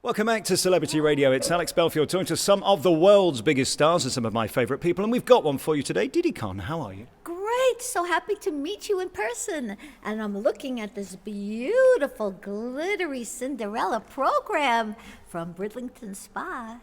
Welcome back to Celebrity Radio. It's Alex Belfield talking to some of the world's biggest stars and some of my favourite people. And we've got one for you today. Didi Conn, how are you? Great. So happy to meet you in person. And I'm looking at this beautiful, glittery Cinderella program from Bridlington Spa.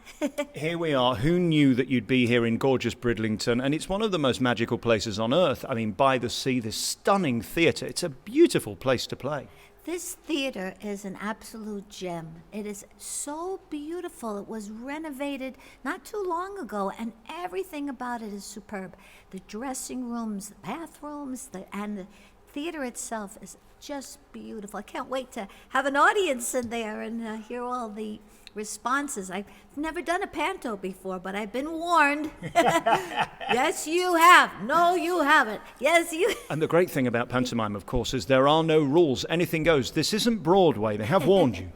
Here we are. Who knew that you'd be here in gorgeous Bridlington? And it's one of the most magical places on earth. I mean, by the sea, this stunning theatre. It's a beautiful place to play. This theater is an absolute gem. It is so beautiful. It was renovated not too long ago, and everything about it is superb. The dressing rooms, the bathrooms, and the theater itself is just beautiful. I can't wait to have an audience in there and hear all the responses. I've never done a panto before, but I've been warned. Yes, you have. No, you haven't. Yes, you. And the great thing about pantomime, of course, is there are no rules. Anything goes. This isn't Broadway. They have warned you.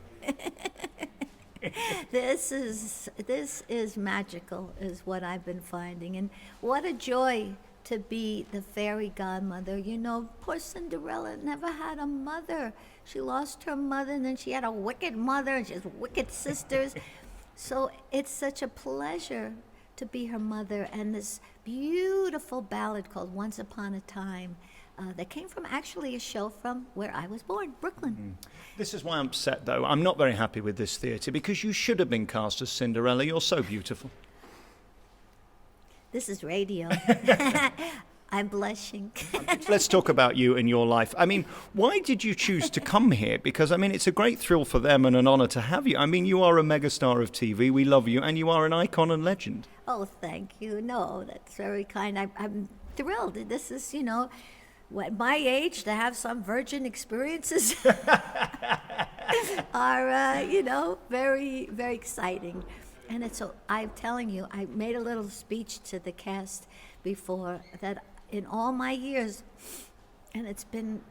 This is magical, is what I've been finding, and what a joy to be the fairy godmother. You know, poor Cinderella never had a mother. She lost her mother, and then she had a wicked mother, and she has wicked sisters. So it's such a pleasure to be her mother. And this beautiful ballad called Once Upon a Time, that came from actually a show from where I was born, Brooklyn. This is why I'm upset, though. I'm not very happy with this theatre because you should have been cast as Cinderella. You're so beautiful. This is radio. I'm blushing. Let's talk about you and your life. I mean, why did you choose to come here? Because, I mean, it's a great thrill for them and an honour to have you. I mean, you are a megastar of TV. We love you. And you are an icon and legend. Oh, thank you. No, that's very kind. I'm thrilled. This is, you know, at my age, to have some virgin experiences are, you know, very, very exciting. And it's so, I'm telling you, I made a little speech to the cast before that in all my years, and it's been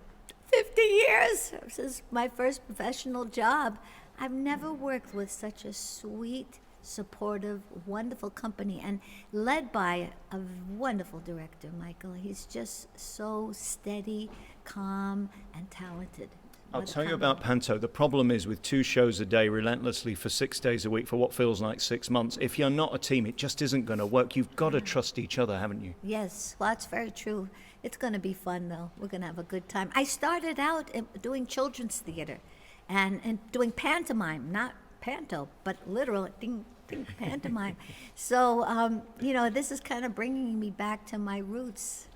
50 years since my first professional job, I've never worked with such a sweet, supportive, wonderful company, and led by a wonderful director, Michael. He's just so steady, calm, and talented. I'll tell you about Panto. The problem is with 2 shows a day relentlessly for 6 days a week for what feels like 6 months, if you're not a team, it just isn't going to work. You've got to trust each other, haven't you? Yes, well, that's very true. It's going to be fun, though. We're going to have a good time. I started out doing children's theater and doing pantomime, not panto, but literal ding, ding, pantomime. So, you know, this is kind of bringing me back to my roots.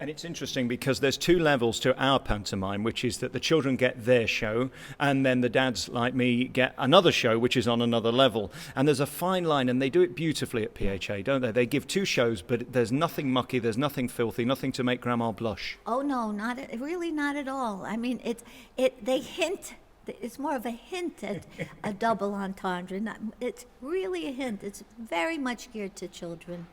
And it's interesting because there's 2 levels to our pantomime, which is that the children get their show, and then the dads, like me, get another show, which is on another level. And there's a fine line, and they do it beautifully at PHA, don't they? They give 2 shows, but there's nothing mucky, there's nothing filthy, nothing to make Grandma blush. Oh, no, really not at all. I mean, they hint. It's more of a hint at a double entendre. It's really a hint. It's very much geared to children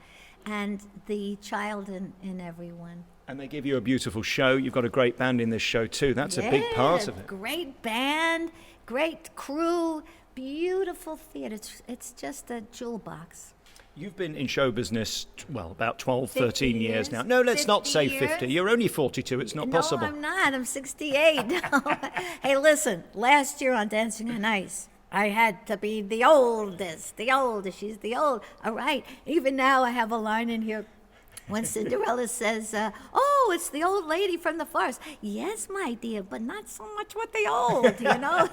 and the child in everyone. And they give you a beautiful show. You've got a great band in this show too. That's a big part of it. Great band, great crew, beautiful theater. It's just a jewel box. You've been in show business, well, about 12, 13 years now. No, let's not say 50. You're only 42. It's not possible. No, I'm not. I'm 68. Hey, listen, last year on Dancing on Ice, I had to be the oldest. She's the old. All right. Even now I have a line in here when Cinderella says, oh, it's the old lady from the farce. Yes, my dear, but not so much with the old, you know?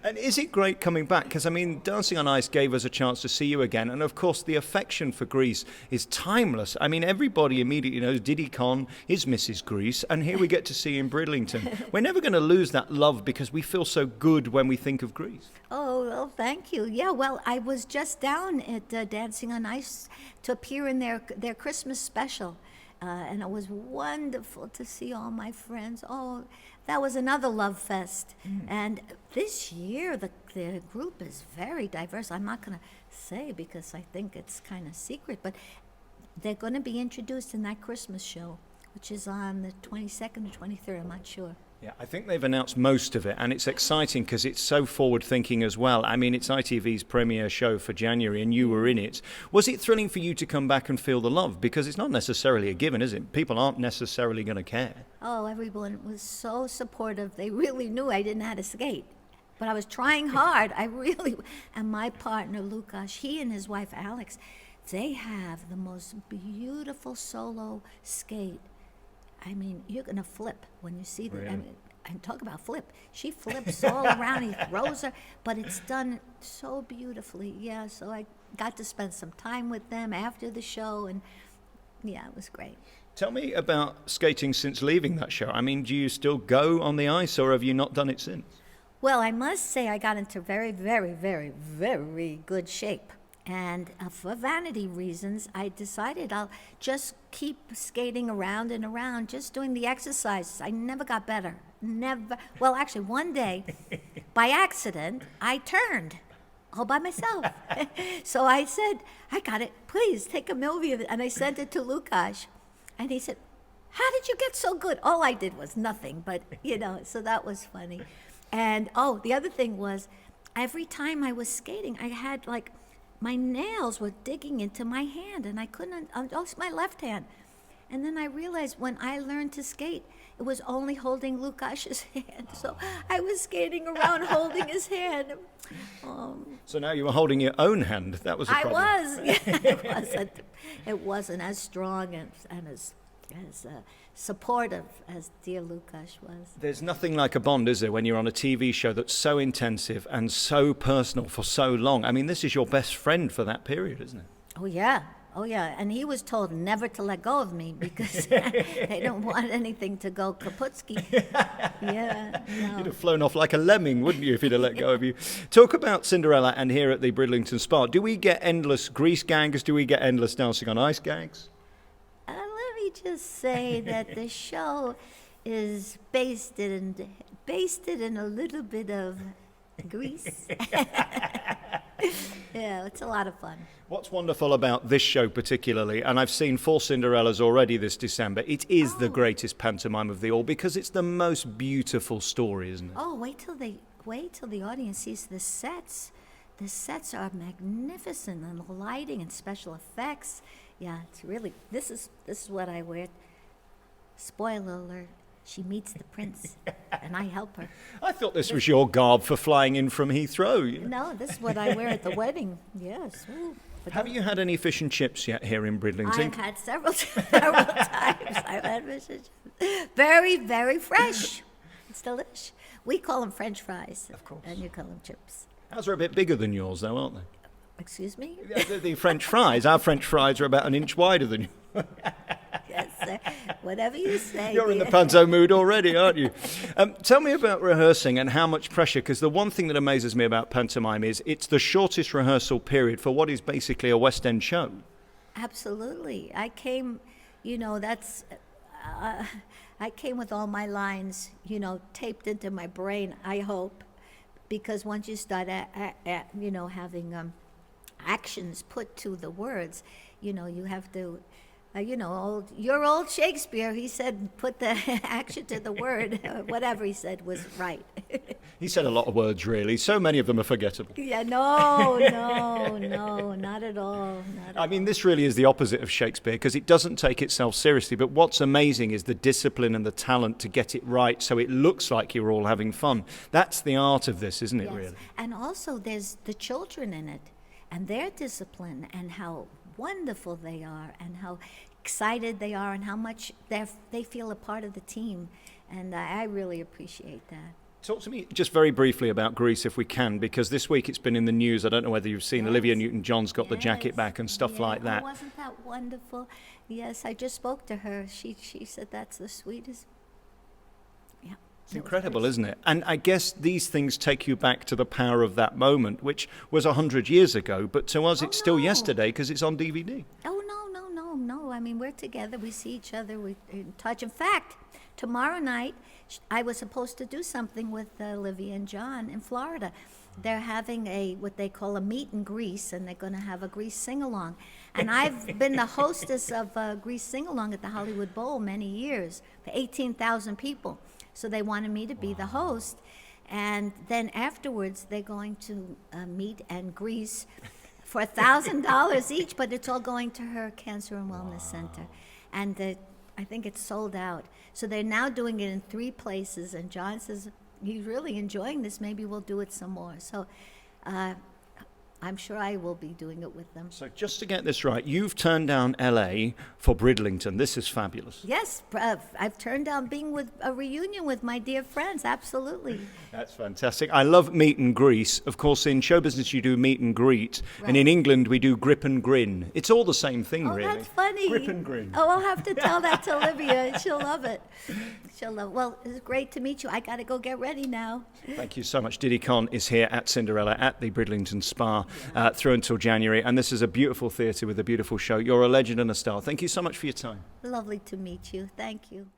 And is it great coming back? Because, I mean, Dancing on Ice gave us a chance to see you again. And, of course, the affection for Greece is timeless. I mean, everybody immediately knows Didi Conn is Mrs. Greece. And here we get to see you in Bridlington. We're never going to lose that love because we feel so good when we think of Greece. Oh, well, thank you. Yeah, well, I was just down at Dancing on Ice to appear in their Christmas special. And it was wonderful to see all my friends. Oh, that was another love fest. And this year, the group is very diverse. I'm not going to say because I think it's kind of secret, but they're going to be introduced in that Christmas show, which is on the 22nd or 23rd, I'm not sure. Yeah, I think they've announced most of it, and it's exciting because it's so forward-thinking as well. I mean, it's ITV's premiere show for January, and you were in it. Was it thrilling for you to come back and feel the love? Because it's not necessarily a given, is it? People aren't necessarily going to care. Oh, everyone was so supportive. They really knew I didn't know how to skate. but I was trying hard. I really, and my partner, Lukasz, he and his wife, Alex, they have the most beautiful solo skate. I mean, you're going to flip when you see that. Really? I mean, and talk about flip. She flips all around. He throws her, but it's done so beautifully. Yeah, so I got to spend some time with them after the show, and yeah, it was great. Tell me about skating since leaving that show. I mean, do you still go on the ice, or have you not done it since? Well, I must say I got into very, very, very, very good shape. And for vanity reasons, I decided I'll just keep skating around and around, just doing the exercises. I never got better. Never. Well, actually, one day, by accident, I turned all by myself. So I said, I got it. Please take a movie of it. And I sent it to Lukasz. And he said, how did you get so good? All I did was nothing, but, so that was funny. And, the other thing was, every time I was skating, I had, my nails were digging into my hand, and I couldn't, my left hand. And then I realized when I learned to skate, it was only holding Lukasz's hand. So I was skating around holding his hand. So now you were holding your own hand. That was a problem. I was. Yeah, it wasn't as strong and as supportive as dear Lukasz was. There's nothing like a bond, is there, when you're on a TV show that's so intensive and so personal for so long? I mean, this is your best friend for that period, isn't it? Oh, yeah. And he was told never to let go of me because they don't want anything to go kaputsky. Yeah. No. You'd have flown off like a lemming, wouldn't you, if he'd have let go of you? Talk about Cinderella and here at the Bridlington Spa. Do we get endless grease gags? Do we get endless dancing on ice gags? Let me just say that the show is basted in a little bit of grease. Yeah, it's a lot of fun. What's wonderful about this show particularly, and I've seen 4 Cinderellas already this December, it is the greatest pantomime of the all because it's the most beautiful story, isn't it? Oh, wait till the audience sees the sets. The sets are magnificent, and the lighting and special effects. Yeah, it's really, this is what I wear. Spoiler alert. She meets the prince, and I help her. I thought this was your garb for flying in from Heathrow. No, this is what I wear at the wedding. Yes. Ooh, Have you had any fish and chips yet here in Bridlington? I've had several times. I've had fish and chips. Very, very fresh. It's delicious. We call them French fries. Of course. And you call them chips. Ours are a bit bigger than yours, though, aren't they? Excuse me? The French fries. Our French fries are about an inch wider than yours. Yes, sir. Whatever you say. You're in the dear. panto mood already, aren't you? Tell me about rehearsing and how much pressure, because the one thing that amazes me about pantomime is it's the shortest rehearsal period for what is basically a West End show. Absolutely. I came, I came with all my lines, taped into my brain, I hope, because once you start, having actions put to the words, you have to, your old Shakespeare, he said, put the action to the word. Whatever he said was right. He said a lot of words, really. So many of them are forgettable. Yeah, no, not at all. I mean, this really is the opposite of Shakespeare because it doesn't take itself seriously. But what's amazing is the discipline and the talent to get it right so it looks like you're all having fun. That's the art of this, isn't it, Yes. really? And also there's the children in it and their discipline and how wonderful they are and how excited they are and how much they feel a part of the team. And I really appreciate that. Talk to me just very briefly about Greece, if we can, because this week it's been in the news. I don't know whether you've seen Yes. Olivia Newton-John's got the jacket Yes. back and stuff Yeah. like that. Oh, wasn't that wonderful? Yes, I just spoke to her. She said that's the sweetest. Yeah. It's incredible, isn't it? And I guess these things take you back to the power of that moment, which was 100 years ago, but to us it's still no. yesterday because it's on DVD. Oh, no. I mean, we're together. We see each other. We're in touch. In fact, tomorrow night, I was supposed to do something with Olivia and John in Florida. They're having what they call a meet in Greece, and they're going to have a Greece sing-along. And I've been the hostess of a Greece sing-along at the Hollywood Bowl many years for 18,000 people. So they wanted me to be the host. And then afterwards, they're going to meet and Greece for $1,000 each, but it's all going to her Cancer and Wellness Center. And I think it's sold out. So they're now doing it in 3 places, and John says, he's really enjoying this. Maybe we'll do it some more. So I'm sure I will be doing it with them. So just to get this right, you've turned down LA for Bridlington. This is fabulous. Yes, I've turned down being with a reunion with my dear friends. Absolutely. That's fantastic. I love meet and greet. Of course, in show business, you do meet and greet. Right. And in England, we do grip and grin. It's all the same thing, Oh, really. that's funny. Grip and grin. Oh, I'll have to tell that to Olivia. She'll love it. She'll love it. Well, it's great to meet you. I got to go get ready now. Thank you so much. Didi Conn is here at Cinderella at the Bridlington Spa through until January. And this is a beautiful theatre with a beautiful show. You're a legend and a star. Thank you so much for your time. Lovely to meet you. Thank you.